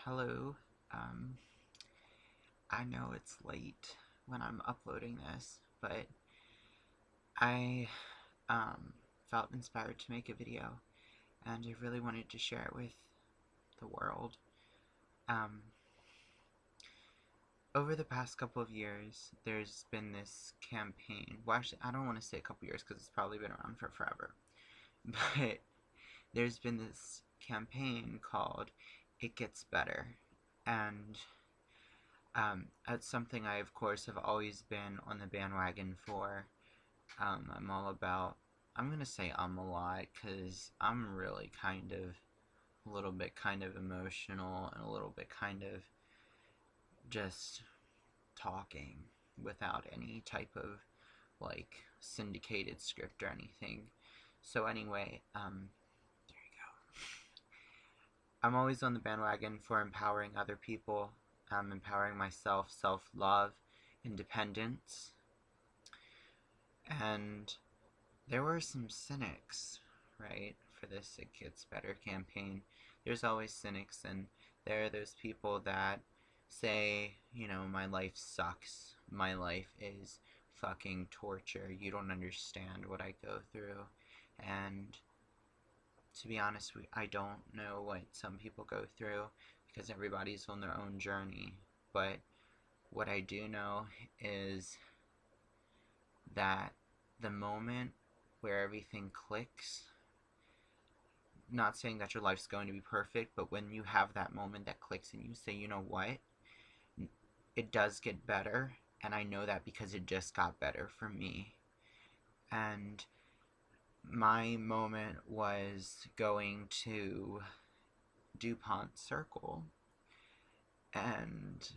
Hello. Um, I know it's late when I'm uploading this, but I um, felt inspired to make a video, and I really wanted to share it with the world. Um, Over the past couple of years, there's been this campaign. Well, actually, I don't want to say a couple years because it's probably been around for forever. But there's been this campaign called It Gets Better. And that's something I, of course, have always been on the bandwagon for. I'm all about, I'm going to say a lot because I'm really a little bit kind of emotional and a little bit kind of just talking without any type of like syndicated script or anything. So anyway, there you go. I'm always on the bandwagon for empowering other people, empowering myself, self-love, independence, and there were some cynics, right, for this It Gets Better campaign. There's always cynics, and there are those people that say, my life sucks. My life is fucking torture. You don't understand what I go through. And to be honest, I don't know what some people go through because everybody's on their own journey. But what I do know is that the moment where everything clicks, not saying that your life's going to be perfect, but when you have that moment that clicks and you say, you know what, it does get better, and I know that because it just got better for me. And my moment was going to DuPont Circle, and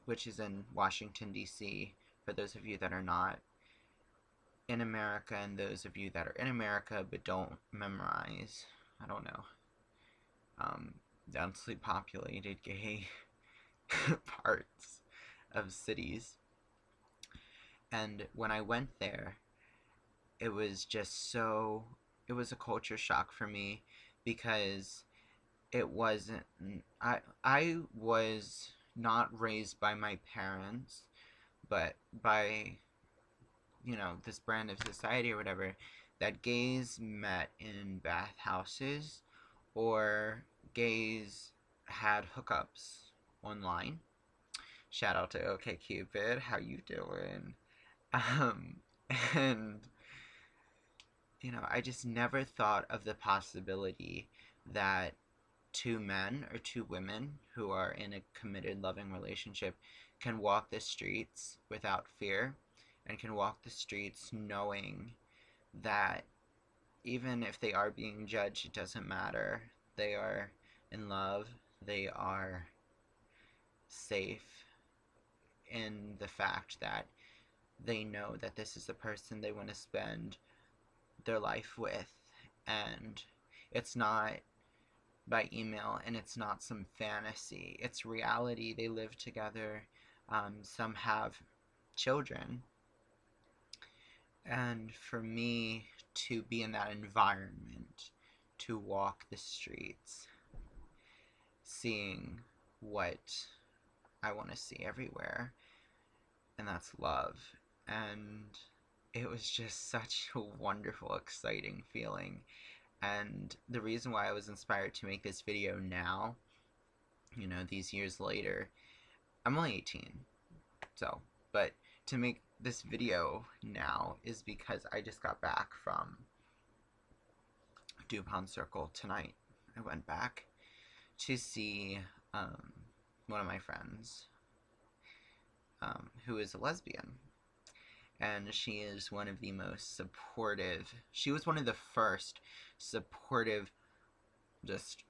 which is in Washington, D.C., for those of you that are not in America, and those of you that are in America but don't memorize, I don't know, densely populated gay parts of cities. And when I went there, it was just so, it was a culture shock for me because it wasn't, I was not raised by my parents, but by, this brand of society or whatever, that gays met in bathhouses or gays had hookups online. Shout out to OkCupid, how you doing? Um, and I just never thought of the possibility that two men or two women who are in a committed, loving relationship can walk the streets without fear and can walk the streets knowing that even if they are being judged, it doesn't matter. They are in love, they are safe in the fact that they know that this is the person they want to spend their life with, and it's not by email and it's not some fantasy, it's reality. They live together, some have children, and for me to be in that environment, to walk the streets seeing what I want to see everywhere, and that's love. And it was just such a wonderful, exciting feeling. And the reason why I was inspired to make this video now, these years later, I'm only 18, so, but to make this video now is because I just got back from DuPont Circle tonight. I went back to see one of my friends who is a lesbian, and she is one of the most supportive, she was one of the first supportive, just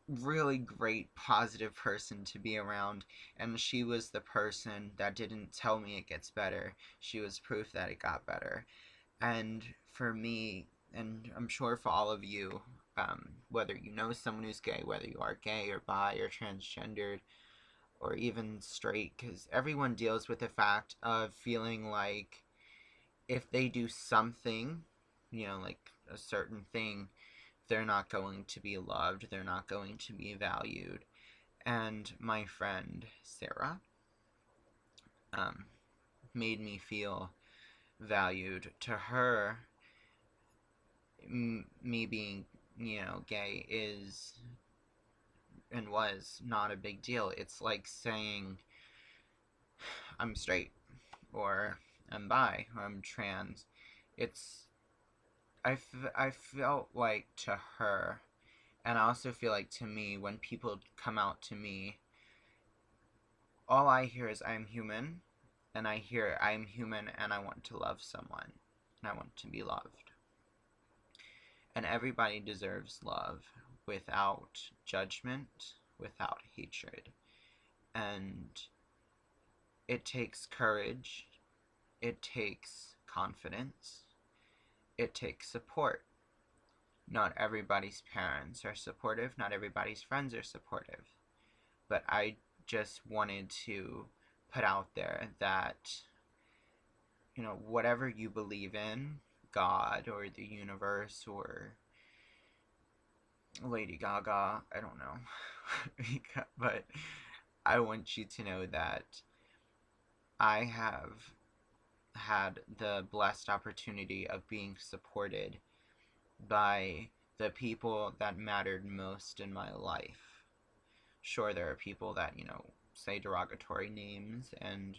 really great positive person to be around. And she was the person that didn't tell me it gets better, she was proof that it got better. And for me, and I'm sure for all of you, whether you know someone who's gay, whether you are gay or bi or transgendered or even straight, because everyone deals with the fact of feeling like if they do something, like a certain thing, they're not going to be loved, they're not going to be valued. And my friend Sarah um, made me feel valued. To her, me being, gay is and was not a big deal. It's like saying I'm straight, or I'm bi, or I'm trans. It's, I felt like to her, and I also feel like to me, when people come out to me, all I hear is I'm human, and I hear I'm human and I want to love someone, and I want to be loved. And everybody deserves love without judgment, without hatred. And it takes courage, it takes confidence, it takes support. Not everybody's parents are supportive, not everybody's friends are supportive. But I just wanted to put out there that, whatever you believe in, God or the universe or Lady Gaga, I don't know. But I want you to know that I have had the blessed opportunity of being supported by the people that mattered most in my life. Sure, there are people that, say derogatory names and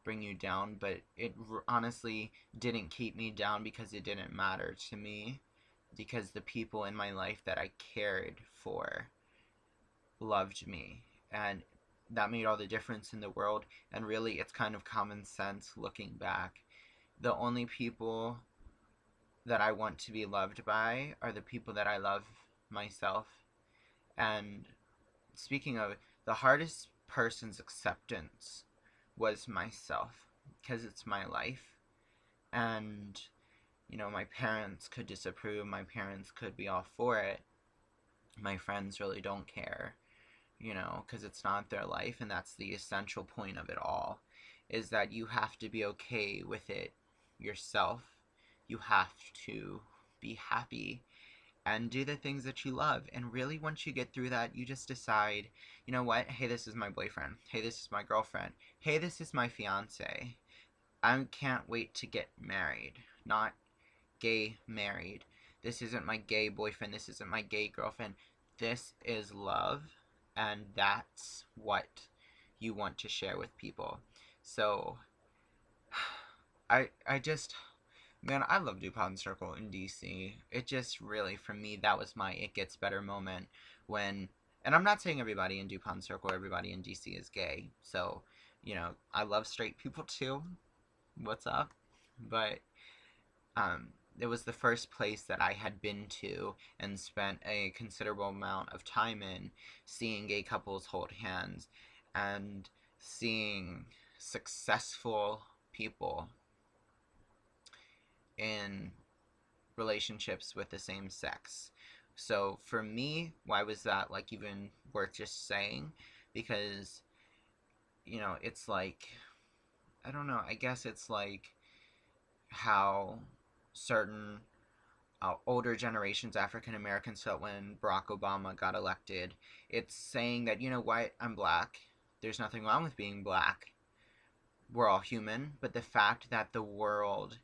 bring you down, but it honestly didn't keep me down because it didn't matter to me, because the people in my life that I cared for loved me, and that made all the difference in the world. And really, it's kind of common sense looking back. The only people that I want to be loved by are the people that I love myself. And speaking of, the hardest person's acceptance was myself, because it's my life. And, my parents could disapprove, my parents could be all for it. My friends really don't care, because it's not their life, and that's the essential point of it all, is that you have to be okay with it yourself. You have to be happy and do the things that you love. And really, once you get through that, you just decide, you know what? Hey, this is my boyfriend. Hey, this is my girlfriend. Hey, this is my fiance. I can't wait to get married. Not gay married. This isn't my gay boyfriend. This isn't my gay girlfriend. This is love. And that's what you want to share with people. So, I just... Man, I love DuPont Circle in DC. It just really, for me, that was my It Gets Better moment when, and I'm not saying everybody in DuPont Circle, everybody in DC is gay. So, I love straight people too. What's up? But, it was the first place that I had been to and spent a considerable amount of time in, seeing gay couples hold hands and seeing successful people in relationships with the same sex. So for me, why was that like even worth just saying? Because, it's like, I don't know, I guess it's like how certain older generations, African Americans, felt when Barack Obama got elected. It's saying that, you know what, I'm black. There's nothing wrong with being black. We're all human. But the fact that the world,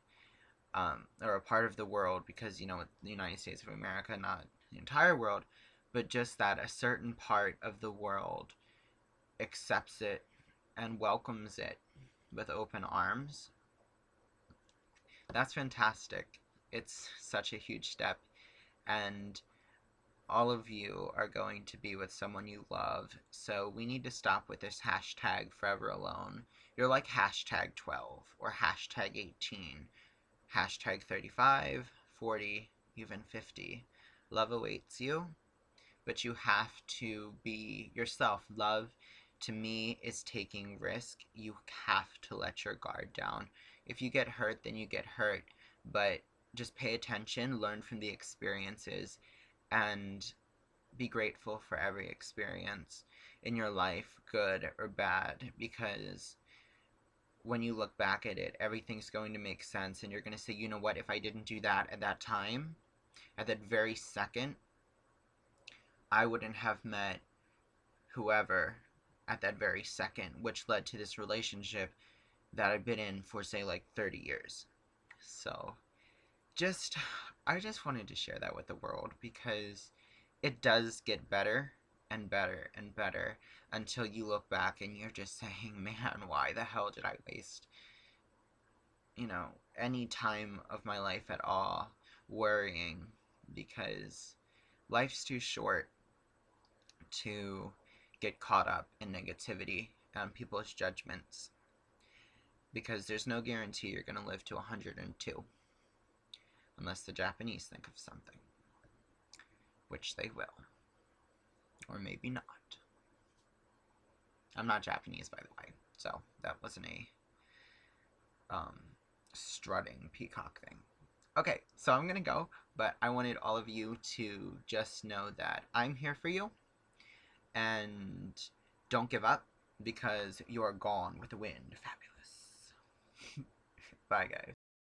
or a part of the world, because, the United States of America, not the entire world, but just that a certain part of the world accepts it and welcomes it with open arms, that's fantastic. It's such a huge step, and all of you are going to be with someone you love, so we need to stop with this hashtag forever alone. You're like hashtag 12 or hashtag 18. Hashtag 35, 40, even 50. Love awaits you, but you have to be yourself. Love, to me, is taking risk. You have to let your guard down. If you get hurt, then you get hurt, but just pay attention, learn from the experiences, and be grateful for every experience in your life, good or bad, because when you look back at it, everything's going to make sense, and you're going to say, you know what, if I didn't do that at that time, at that very second, I wouldn't have met whoever at that very second, which led to this relationship that I've been in for, say, like 30 years. So, just, I just wanted to share that with the world because it does get better and better and better until you look back and you're just saying, man, why the hell did I waste, any time of my life at all worrying, because life's too short to get caught up in negativity and people's judgments, because there's no guarantee you're going to live to 102 unless the Japanese think of something, which they will, or maybe not. I'm not Japanese, by the way, so that wasn't a strutting peacock thing. Okay, so I'm gonna go, but I wanted all of you to just know that I'm here for you, and don't give up, because you're gone with the wind. Fabulous. Bye, guys.